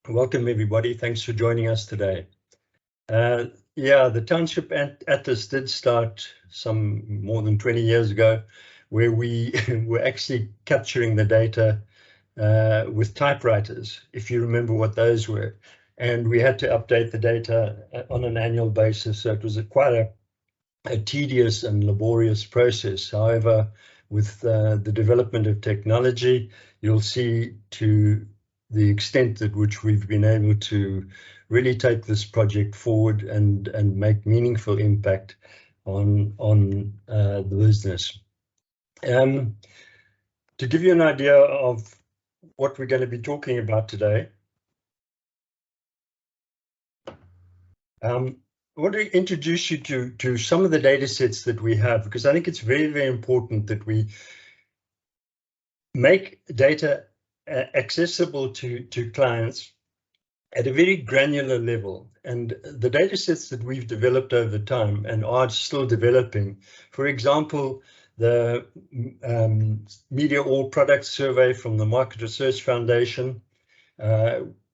Welcome everybody. Thanks for joining us today. Yeah, the Township Atlas did start some more than 20 years ago, where we were actually capturing the data with typewriters, if you remember what those were. And we had to update the data on an annual basis. So it was quite a tedious and laborious process. However, with the development of technology, you'll see to the extent at which we've been able to really take this project forward and make meaningful impact on the business. To give you an idea of what we're going to be talking about today, I want to introduce you to some of the data sets that we have, because I think it's very, very important that we make data accessible to clients at a very granular level. And the data sets that we've developed over time and are still developing, for example, the Media All Products Survey from the Market Research Foundation,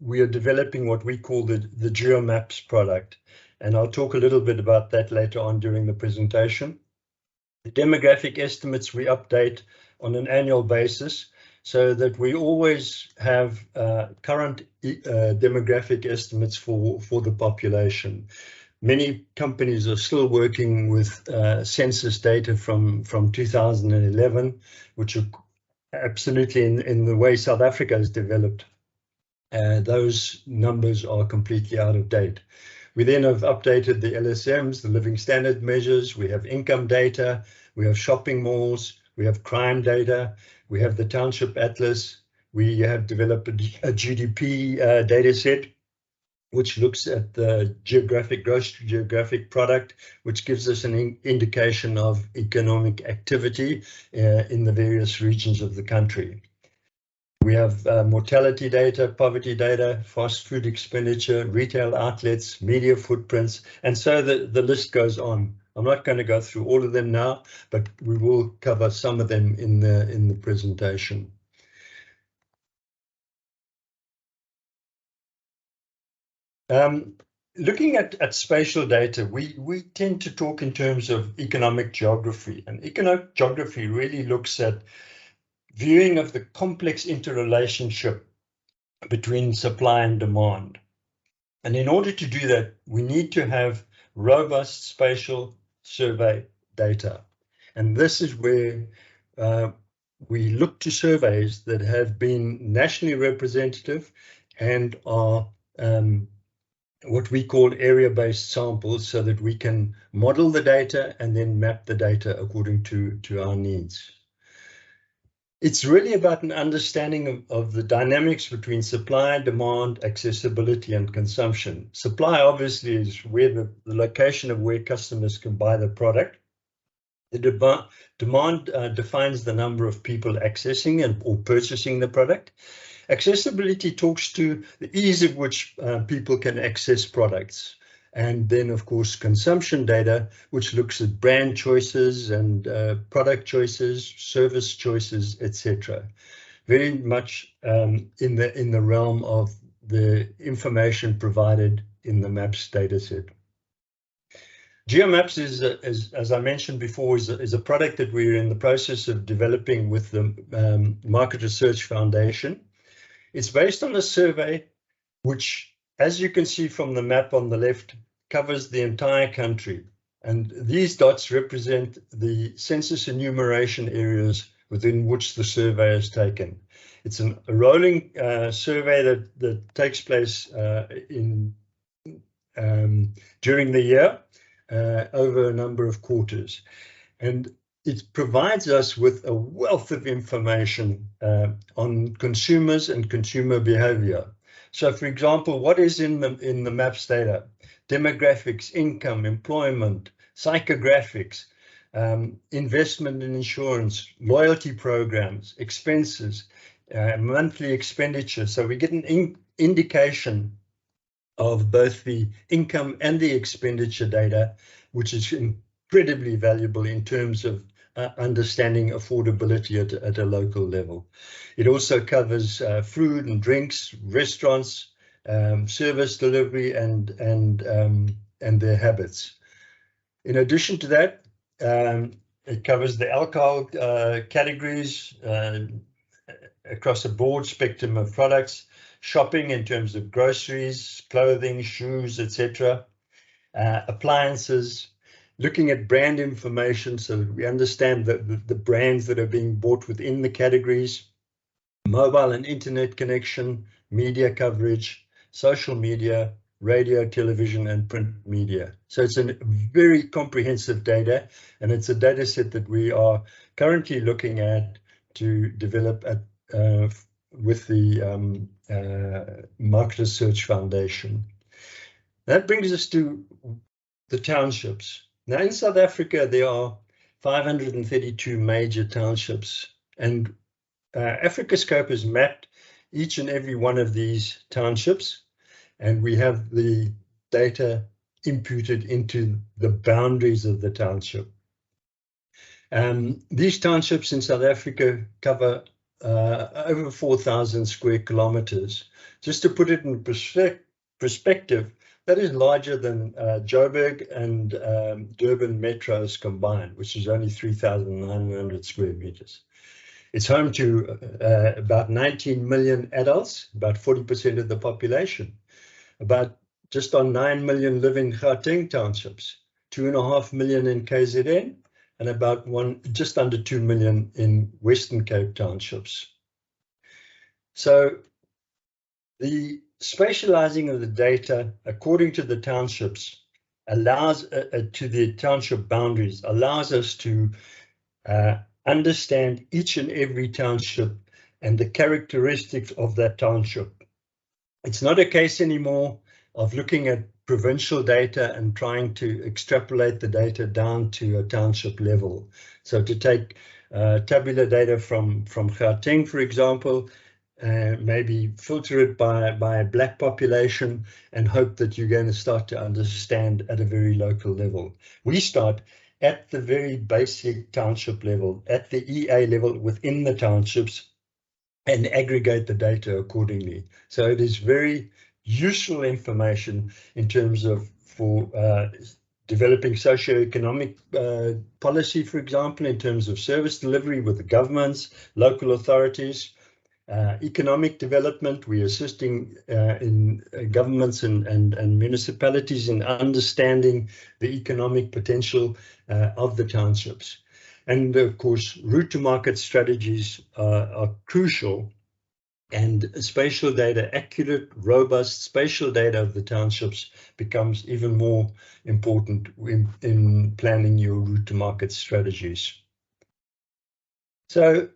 we are developing what we call the GeoMaps product. And I'll talk a little bit about that later on during the presentation. The demographic estimates we update on an annual basis, so that we always have current demographic estimates for the population. Many companies are still working with census data from 2011, which are absolutely in the way South Africa has developed. Those numbers are completely out of date. We then have updated the LSMs, the living standard measures. We have income data, we have shopping malls, we have crime data, we have the Township Atlas. We have developed a GDP data set, which looks at the gross geographic product, which gives us an indication of economic activity in the various regions of the country. We have mortality data, poverty data, fast food expenditure, retail outlets, media footprints, and so the list goes on. I'm not going to go through all of them now, but we will cover some of them in the presentation. Looking at spatial data, we tend to talk in terms of economic geography, and economic geography really looks at viewing of the complex interrelationship between supply and demand. And in order to do that, we need to have robust spatial survey data. And this is where we look to surveys that have been nationally representative and are what we call area-based samples, so that we can model the data and then map the data according to our needs. It's really about an understanding of the dynamics between supply, demand, accessibility, and consumption. Supply obviously is where the location of where customers can buy the product. The demand defines the number of people accessing or purchasing the product. Accessibility talks to the ease of which people can access products. And then, of course, consumption data, which looks at brand choices and product choices, service choices, etc. Very much in the realm of the information provided in the MAPS dataset. GeoMaps is, as I mentioned before, is a product that we're in the process of developing with the Market Research Foundation. It's based on a survey which, as you can see from the map on the left, covers the entire country. And these dots represent the census enumeration areas within which the survey is taken. It's a rolling survey that takes place during the year over a number of quarters. And it provides us with a wealth of information on consumers and consumer behavior. So, for example, what is in the MAPS data? Demographics, income, employment, psychographics, investment in insurance, loyalty programs, expenses, monthly expenditure. So we get an indication of both the income and the expenditure data, which is incredibly valuable in terms of understanding affordability at a local level. It also covers food and drinks, restaurants, service delivery, and their habits. In addition to that, it covers the alcohol categories across a broad spectrum of products, shopping in terms of groceries, clothing, shoes, etc., appliances, looking at brand information so that we understand the brands that are being bought within the categories, mobile and internet connection, media coverage, social media, radio, television, and print media. So it's a very comprehensive data, and it's a data set that we are currently looking at to develop with the Market Research Foundation. That brings us to the townships. Now, in South Africa, there are 532 major townships, and Africascope has mapped each and every one of these townships, and we have the data imputed into the boundaries of the township. These townships in South Africa cover over 4,000 square kilometers. Just to put it in perspective, that is larger than Joburg and Durban metros combined, which is only 3,900 square meters. It's home to about 19 million adults, about 40% of the population. About just on 9 million live in Gauteng townships, 2.5 million in KZN, and about just under 2 million in Western Cape townships. So the spatializing of the data according to the townships allows to the township boundaries, allows us to understand each and every township and the characteristics of that township. It's not a case anymore of looking at provincial data and trying to extrapolate the data down to a township level. So to take tabular data from Gauteng, for example, maybe filter it by Black population and hope that you're going to start to understand at a very local level. We start at the very basic township level, at the EA level within the townships, and aggregate the data accordingly. So it is very useful information in terms of for developing socioeconomic policy, for example, in terms of service delivery with the governments, local authorities, economic development. We're assisting in governments and municipalities in understanding the economic potential of the townships. And of course, route to market strategies are crucial, and spatial data, accurate, robust spatial data of the townships becomes even more important in planning your route to market strategies. So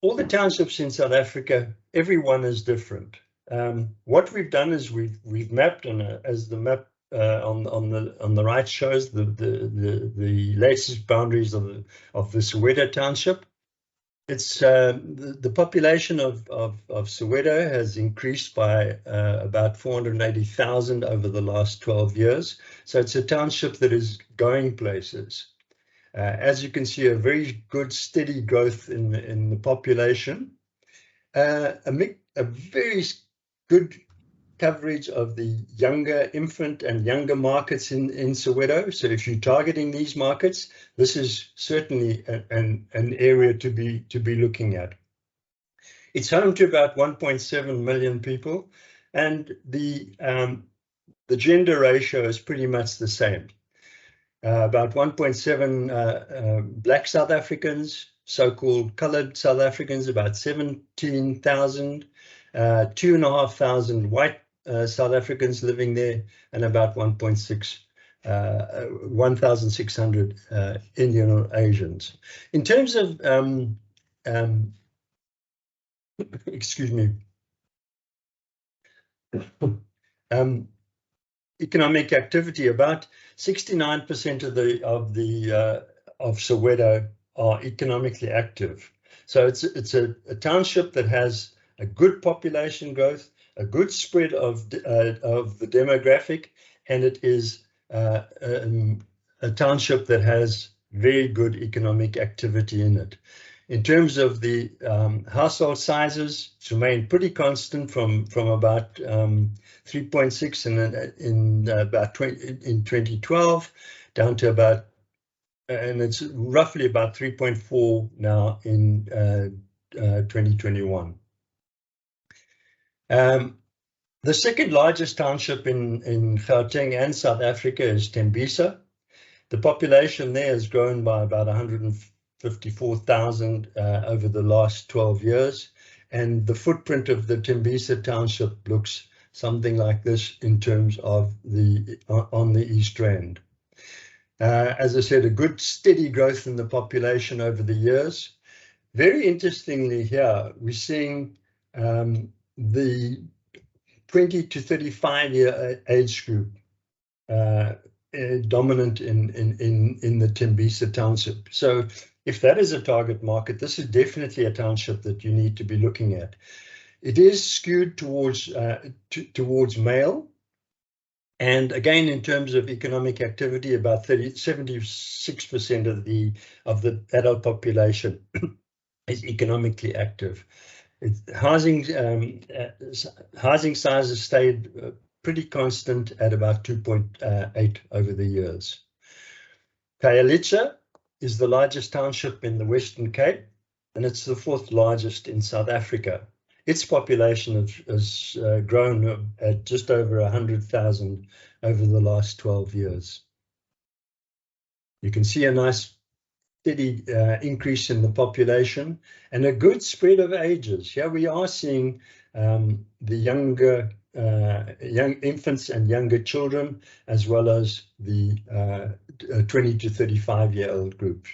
all the townships in South Africa, every one is different. What we've done is we've mapped, and as the map on the right shows the latest boundaries of the Soweto township. It's the population of Soweto has increased by about 480,000 over the last 12 years. So it's a township that is going places. As you can see, a very good steady growth in the population. A very good coverage of the younger infant and younger markets in Soweto. So if you're targeting these markets, this is certainly an area to be looking at. It's home to about 1.7 million people, and the gender ratio is pretty much the same. About 1.7 Black South Africans, so-called colored South Africans, about 17,000, 2,500 white South Africans living there, and about 1,600 Indian or Asians. In terms of, excuse me, economic activity, about 69% of Soweto are economically active. So it's a township that has a good population growth, a good spread of the demographic, and it is a township that has very good economic activity in it. In terms of the household sizes, it's remained pretty constant from about 3.6 in 2012 down to about, and it's roughly about 3.4 now in 2021. The second largest township in Gauteng and South Africa is Tembisa. The population there has grown by about 154,000 over the last 12 years. And the footprint of the Tembisa township looks something like this in terms of on the East Rand. As I said, a good steady growth in the population over the years. Very interestingly here, we're seeing the 20 to 35 year age group dominant in the Tembisa township. So if that is a target market, this is definitely a township that you need to be looking at. It is skewed towards male. And again, in terms of economic activity, about 76% of the adult population is economically active. Housing sizes stayed pretty constant at about 2.8 over the years. Khayelitsha is the largest township in the Western Cape, and it's the fourth largest in South Africa. Its population has grown at just over 100,000 over the last 12 years. You can see a nice steady increase in the population and a good spread of ages. Here we are seeing the young infants and younger children, as well as the 20 to 35-year-old group.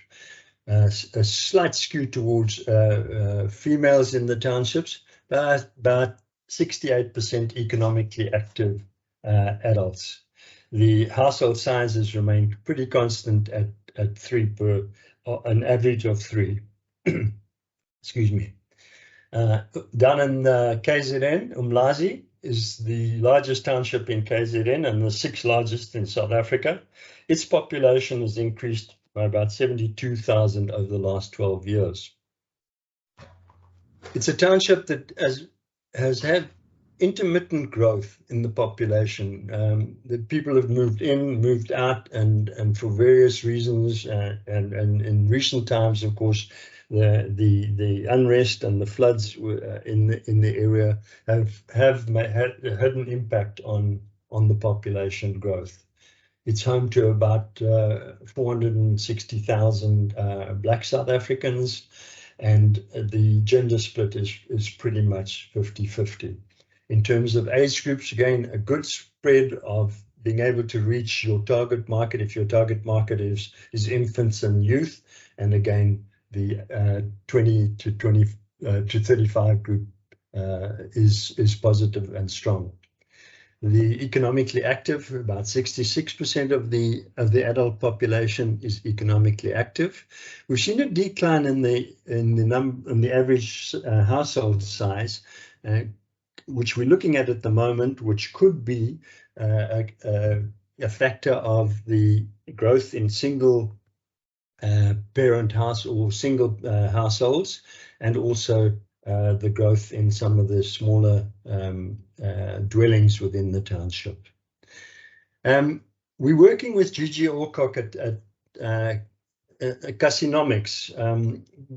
A slight skew towards females in the townships, but about 68% economically active adults. The household sizes remain pretty constant at 3 per, an average of 3. Excuse me. Down in KZN, Umlazi is the largest township in KZN and the 6th largest in South Africa. Its population has increased by about 72,000 over the last 12 years. It's a township that has had intermittent growth in the population. The people have moved in, moved out, and for various reasons. And in recent times, of course, the unrest and the floods in the area have had an impact on the population growth. It's home to about 460,000 Black South Africans, and the gender split is pretty much 50-50. In terms of age groups, again, a good spread of being able to reach your target market if your target market is infants and youth, and again, the 20 to 35 group is positive and strong. The economically active, about 66% of the adult population is economically active. We've seen a decline in the average household size, which we're looking at the moment, which could be a factor of the growth in single parent house or single households, and also the growth in some of the smaller dwellings within the township. We're working with Gigi Orcock at Casinomics.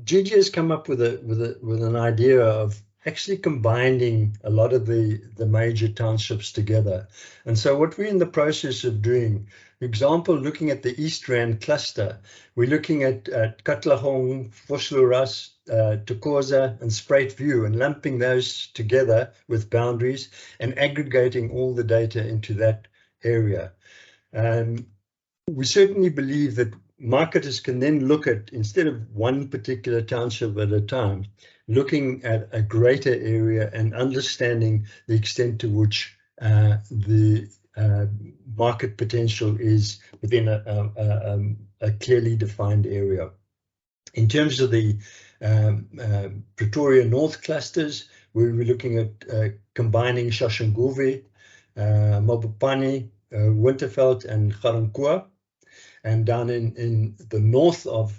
Gigi has come up with an idea of actually combining a lot of the major townships together. And so what we're in the process of doing, for example, looking at the East Rand cluster, we're looking at Katlehong, Vosloorus, Thokoza and Spruit View, and lumping those together with boundaries and aggregating all the data into that area. We certainly believe that marketers can then look at, instead of one particular township at a time, looking at a greater area and understanding the extent to which the market potential is within a clearly defined area. In terms of the Pretoria North clusters, we were looking at combining Shashanguve, Mabopane, Winterveld and Garankuwa. And down in the north of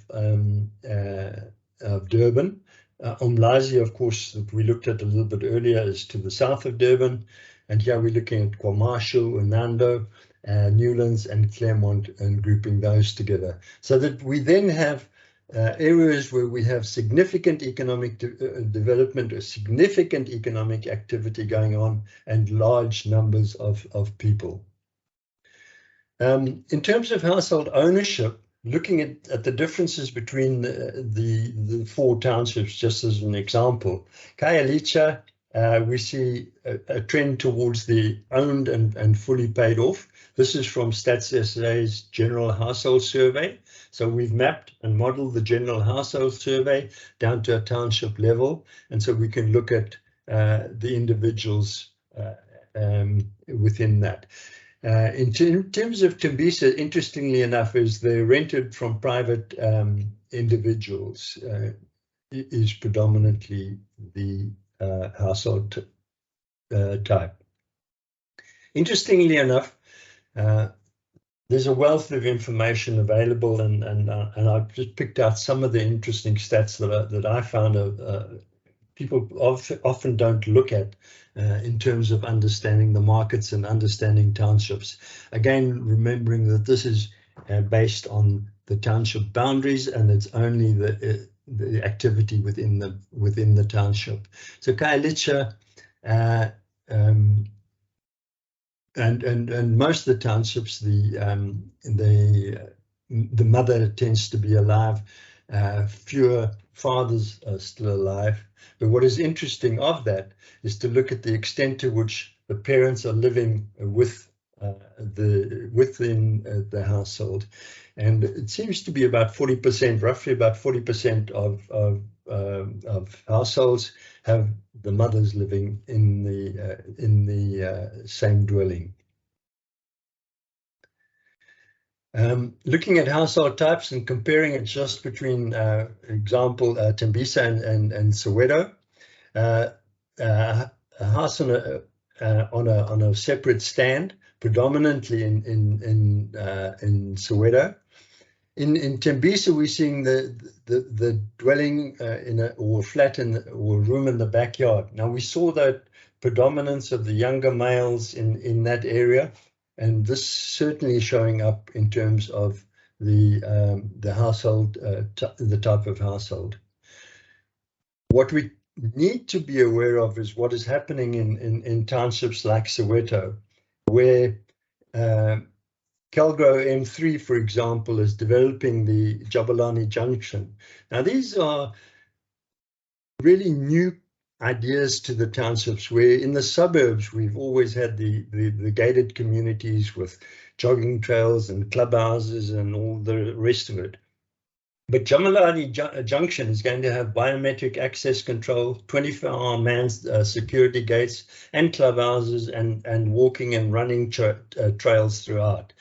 Durban. Umlazi, of course, that we looked at a little bit earlier, is to the south of Durban. And here we're looking at KwaMashu, Unando, Newlands and Claremont, and grouping those together. So that we then have areas where we have significant economic development, or significant economic activity going on, and large numbers of people. In terms of household ownership, looking at the differences between the four townships, just as an example, Khayelitsha, we see a trend towards the owned and fully paid off. This is from Stats SA's General Household Survey. So we've mapped and modeled the General Household Survey down to a township level. And so we can look at the individuals within that. In terms of Tembisa, interestingly enough, is they're rented from private individuals, is predominantly the household type. Interestingly enough, there's a wealth of information available, and I've just picked out some of the interesting stats that I found people often don't look at in terms of understanding the markets and understanding townships. Again, remembering that this is based on the township boundaries, and it's only the activity within the township. So Khayelitsha, and most of the townships, the mother tends to be alive. Fewer fathers are still alive. But what is interesting of that is to look at the extent to which the parents are living within the household. And it seems to be about 40%, roughly about 40% of households have the mothers living in the same dwelling. Looking at household types and comparing it just between, example, Tembisa and Soweto, a house on a separate stand, predominantly in Soweto. In Tembisa, we're seeing the dwelling or flat or room in the backyard. Now, we saw that predominance of the younger males in that area. And this certainly is showing up in terms of the household, the type of household. What we need to be aware of is what is happening in townships like Soweto, where Calgro M3, for example, is developing the Jabulani Junction. Now, these are really new ideas to the townships, where in the suburbs we've always had the gated communities with jogging trails and clubhouses and all the rest of it. But Jabulani Junction is going to have biometric access control, 24-hour manned security gates and clubhouses, and walking and running trails throughout.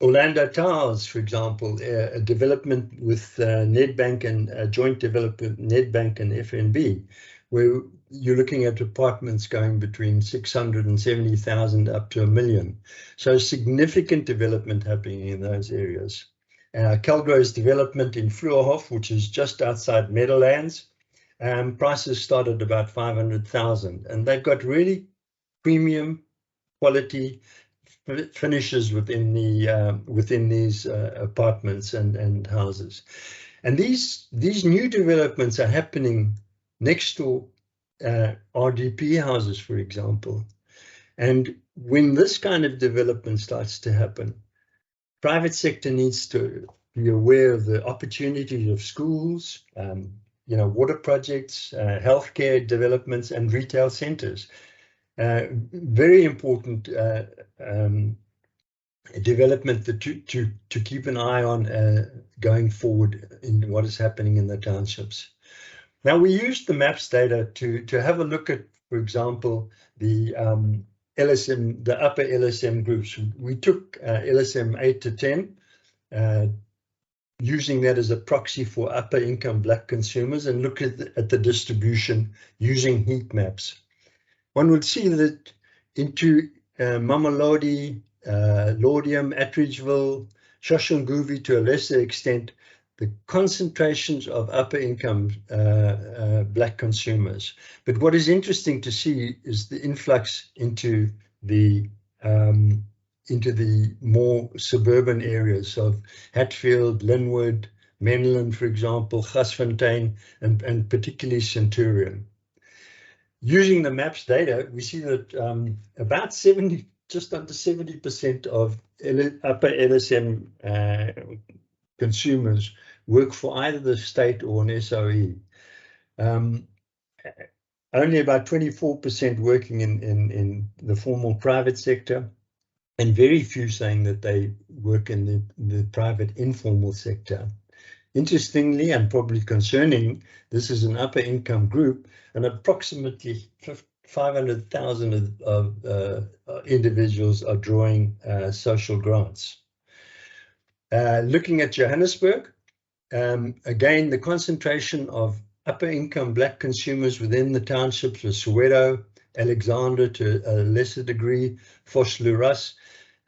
Orlando Towers, for example, a development with Nedbank and a joint development, Nedbank and FNB, where you're looking at apartments going between 670,000 up to 1 million. So significant development happening in those areas. Calgro's development in Vloerhof, which is just outside Meadowlands, prices start at about 500,000, and they've got really premium quality finishes within these apartments and houses. And these new developments are happening next to RDP houses, for example. And when this kind of development starts to happen, private sector needs to be aware of the opportunities of schools, water projects, healthcare developments, and retail centers. Very important development to keep an eye on going forward in what is happening in the townships. Now, we used the maps data to have a look at, for example, the LSM, the upper LSM groups. We took LSM 8 to 10, using that as a proxy for upper income Black consumers, and look at the distribution using heat maps. One would see that into Mamelodi, Laudium, Attridgeville, Shoshanguve to a lesser extent, the concentrations of upper income black consumers. But what is interesting to see is the influx into the more suburban areas of Hatfield, Linwood, Menlyn, for example, Gasfontein, and particularly Centurion. Using the maps data, we see that about just under 70% of upper LSM consumers work for either the state or an SOE. Only about 24% working in the formal private sector, and very few saying that they work in the private informal sector. Interestingly, and probably concerning, this is an upper income group, and approximately 500,000 of individuals are drawing social grants. Looking at Johannesburg, again, the concentration of upper income black consumers within the townships was Soweto, Alexander to a lesser degree, Vosloorus.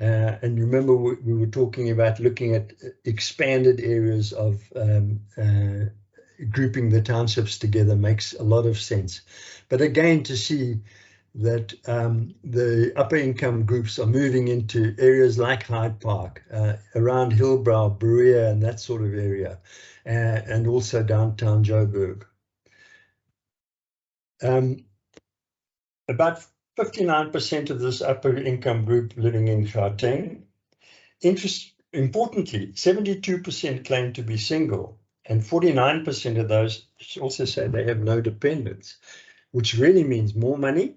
And remember, we were talking about looking at expanded areas of grouping the townships together makes a lot of sense. But again, to see that the upper income groups are moving into areas like Hyde Park, around Hillbrow, Berea, and that sort of area, and also downtown Joburg. About 59% of this upper income group living in Gauteng. Importantly, 72% claim to be single, and 49% of those also say they have no dependents, which really means more money,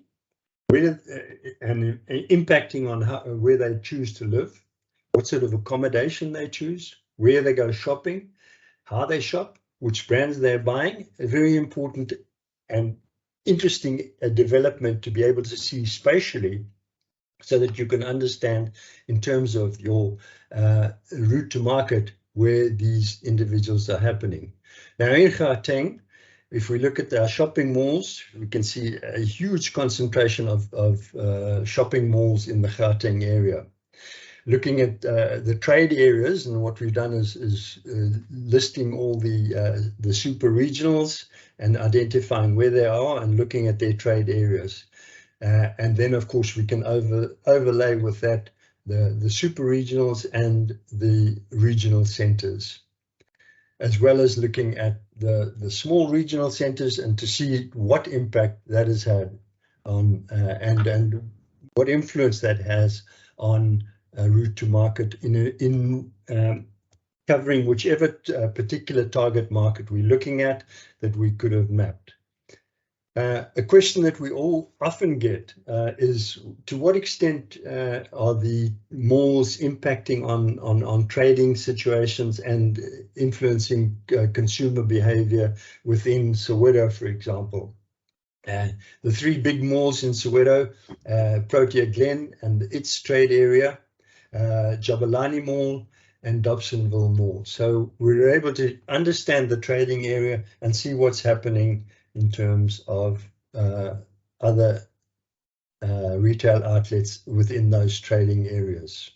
and impacting on where they choose to live, what sort of accommodation they choose, where they go shopping, how they shop, which brands they're buying. A very important and interesting development to be able to see spatially, so that you can understand in terms of your route to market where these individuals are happening. Now in Gauteng, if we look at our shopping malls, we can see a huge concentration of shopping malls in the Gauteng area. Looking at the trade areas, and what we've done is listing all the super regionals and identifying where they are and looking at their trade areas. And then, of course, we can overlay with that the super regionals and the regional centers, as well as looking at the small regional centers, and to see what impact that has had on and what influence that has on route to market in covering whichever particular target market we're looking at that we could have mapped. A question that we all often get is, to what extent are the malls impacting on trading situations and influencing consumer behavior within Soweto, for example? The three big malls in Soweto, Protea Glen and its trade area, Jabulani Mall, and Dobsonville Mall. So we're able to understand the trading area and see what's happening in terms of other retail outlets within those trading areas.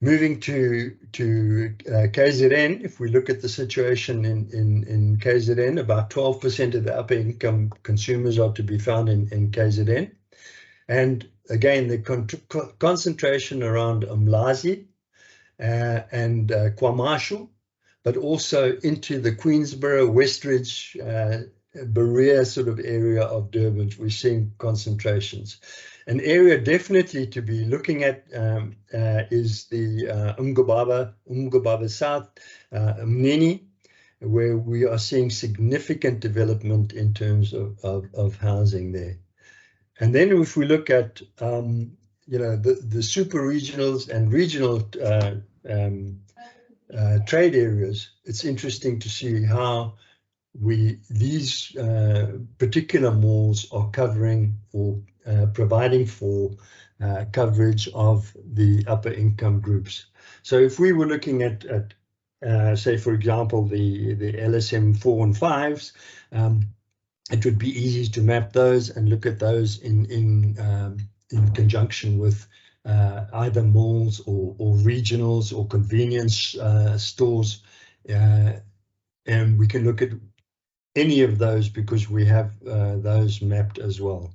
Moving to KZN, if we look at the situation in KZN, about 12% of the upper income consumers are to be found in KZN. And again, the concentration around Umlazi and KwaMashu, but also into the Queensborough, Westridge, Berea sort of area of Durban. We're seeing concentrations. An area definitely to be looking at is the Umgababa South, Mnini, where we are seeing significant development in terms of housing there. And then if we look at the super regionals and regional trade areas, it's interesting to see how these particular malls are covering or providing for coverage of the upper income groups. So if we were looking at say, for example, the LSM 4 and 5s, it would be easy to map those and look at those in conjunction with either malls or regionals or convenience stores and we can look at any of those because we have those mapped as well.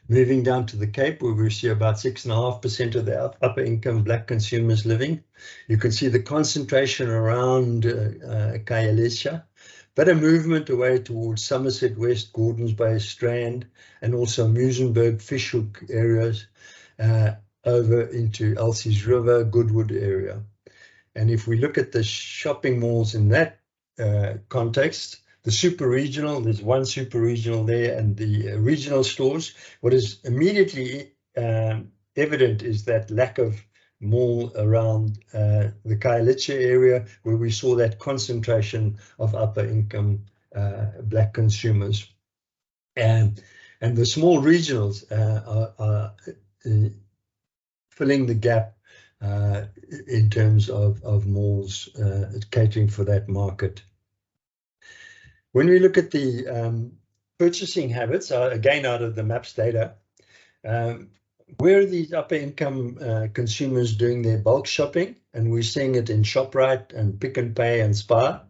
Moving down to the Cape, where we see about 6.5% of the upper income Black consumers living. You can see the concentration around Khayelitsha, but a movement away towards Somerset West, Gordons Bay, Strand, and also Muizenberg, Fishhook areas, over into Elsie's River, Goodwood area. And if we look at the shopping malls in that context, the super regional, there's one super regional there, and the regional stores, what is immediately evident is that lack of mall around the Khayelitsha area, where we saw that concentration of upper income Black consumers. And the small regionals are filling the gap in terms of malls catering for that market. When we look at the purchasing habits, again out of the MAPS data, where are these upper income consumers doing their bulk shopping? And we're seeing it in ShopRite and Pick n Pay and Spar,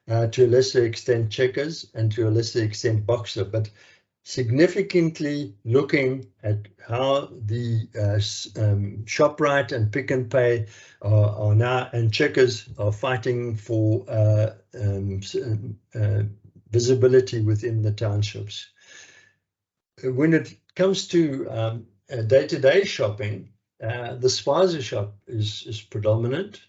to a lesser extent Checkers, and to a lesser extent Boxer, but significantly looking at how the ShopRite and Pick n Pay are now, and Checkers are fighting for visibility within the townships. When it comes to day-to-day shopping, the Spaza shop is predominant,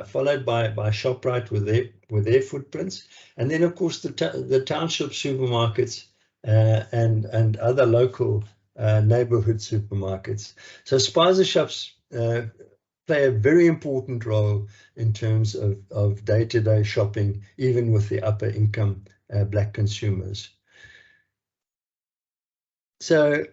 followed by ShopRite with their footprints, and then of course the township supermarkets and other local neighborhood supermarkets. So Spaza shops play a very important role in terms of day-to-day shopping, even with the upper income Black consumers. So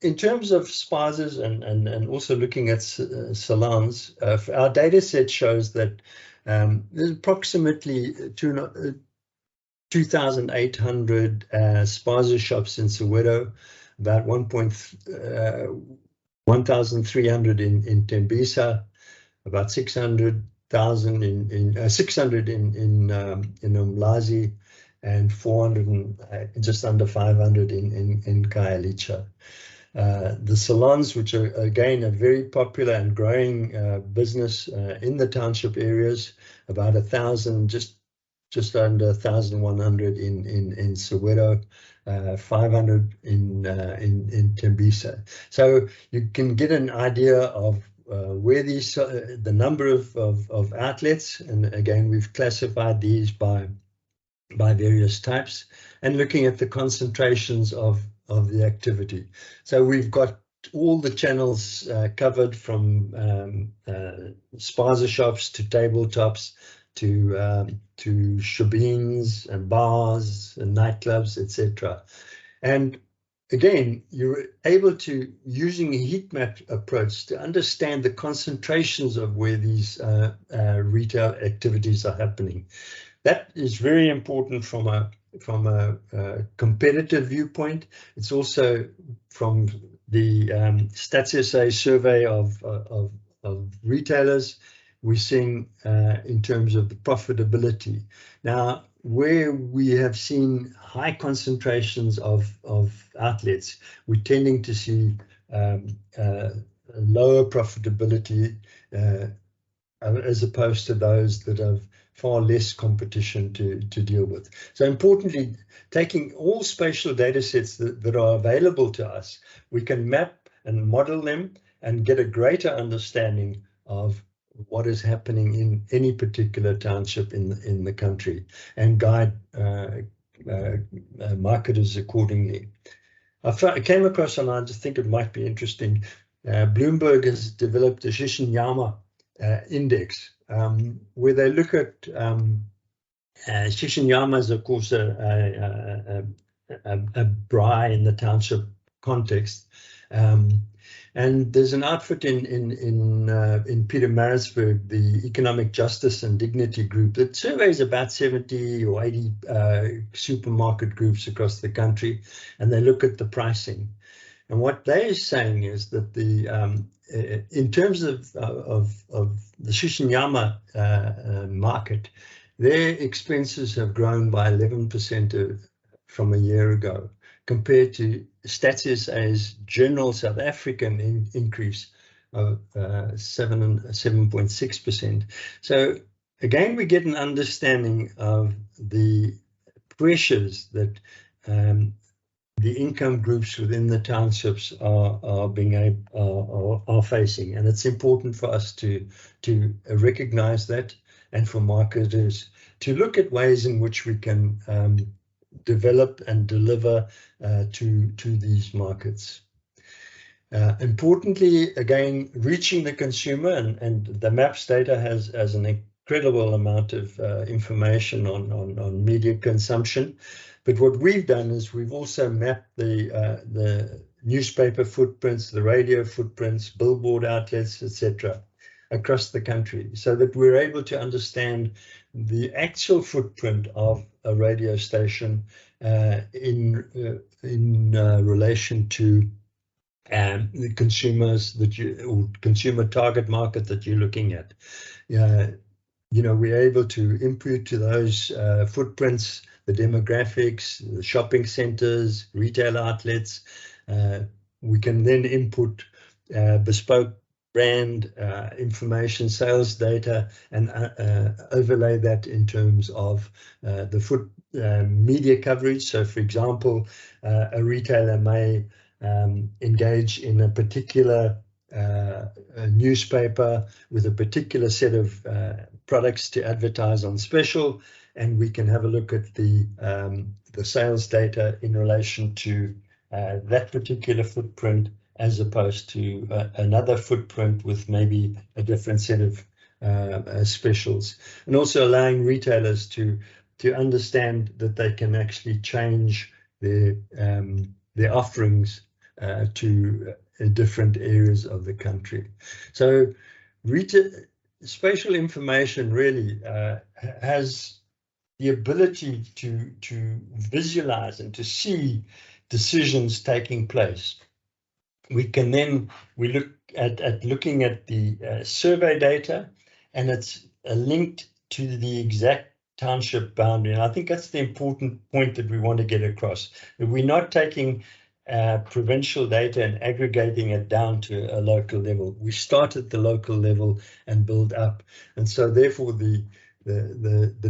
in terms of Spazas and also looking at salons, our data set shows that there's approximately 2,800 Spaza shops in Soweto, about 1,300 in Tembisa, about 600,000 in Umlazi, and 400 just under 500 in Khayelitsha. The salons, which are again a very popular and growing business in the township areas, about 1,000, just under 1,100 in Soweto, 500 in Tembisa. So you can get an idea of where these the number of outlets, and again we've classified these by various types, and looking at the concentrations of the activity. So we've got all the channels covered, from Spaza shops to tabletops to shebeens and bars and nightclubs, etc. And again, you're able to, using a heat map approach, to understand the concentrations of where these retail activities are happening. That is very important from a competitive viewpoint. It's also from the Stats SA survey of retailers. We're seeing in terms of the profitability. Now, where we have seen high concentrations of outlets, we're tending to see lower profitability as opposed to those that have far less competition to deal with. So importantly, taking all spatial data sets that are available to us, we can map and model them and get a greater understanding of what is happening in any particular township in the country, and guide marketers accordingly. I came across, and I just think it might be interesting, Bloomberg has developed a Shishinyama index, where they look at Shishinyama is of course a braai in the township context, and there's an outfit in Pietermaritzburg, the Economic Justice and Dignity Group, that surveys about 70 or 80 supermarket groups across the country, and they look at the pricing. And what they're saying is that the in terms of the Shishinyama market, their expenses have grown by 11% from a year ago, compared to Stats SA's general South African increase of 7.6%. So again, we get an understanding of the pressures that the income groups within the townships are facing, and it's important for us to recognize that, and for marketers to look at ways in which we can develop and deliver to these markets. Importantly, again, reaching the consumer, and the MAPS data has an incredible amount of information on media consumption. But what we've done is we've also mapped the newspaper footprints, the radio footprints, billboard outlets, etc., across the country, so that we're able to understand the actual footprint of a radio station in relation to the consumers or consumer target market that you're looking at. We're able to input to those footprints the demographics, the shopping centers, retail outlets. We can then input bespoke brand information, sales data, and overlay that in terms of the media coverage. So, for example, a retailer may engage in a particular newspaper with a particular set of products to advertise on Spatial, and we can have a look at the sales data in relation to that particular footprint, as opposed to another footprint with maybe a different set of specials, and also allowing retailers to understand that they can actually change their offerings to different areas of the country. So spatial information really has the ability to visualize and to see decisions taking place. We look at looking at the survey data, and it's linked to the exact township boundary. And I think that's the important point that we want to get across. That we're not taking provincial data and aggregating it down to a local level. We start at the local level and build up. And so therefore the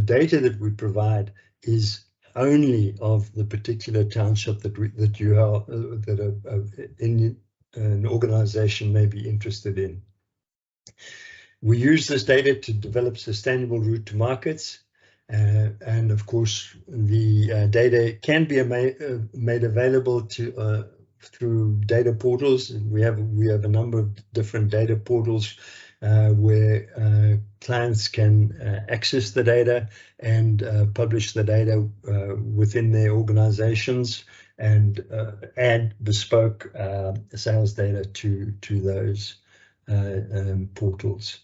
data that we provide is only of the particular township that an organization may be interested in. We use this data to develop sustainable route to markets. And of course, the data can be made available through data portals. We have a number of different data portals where clients can access the data and publish the data within their organizations, and add bespoke sales data to those portals.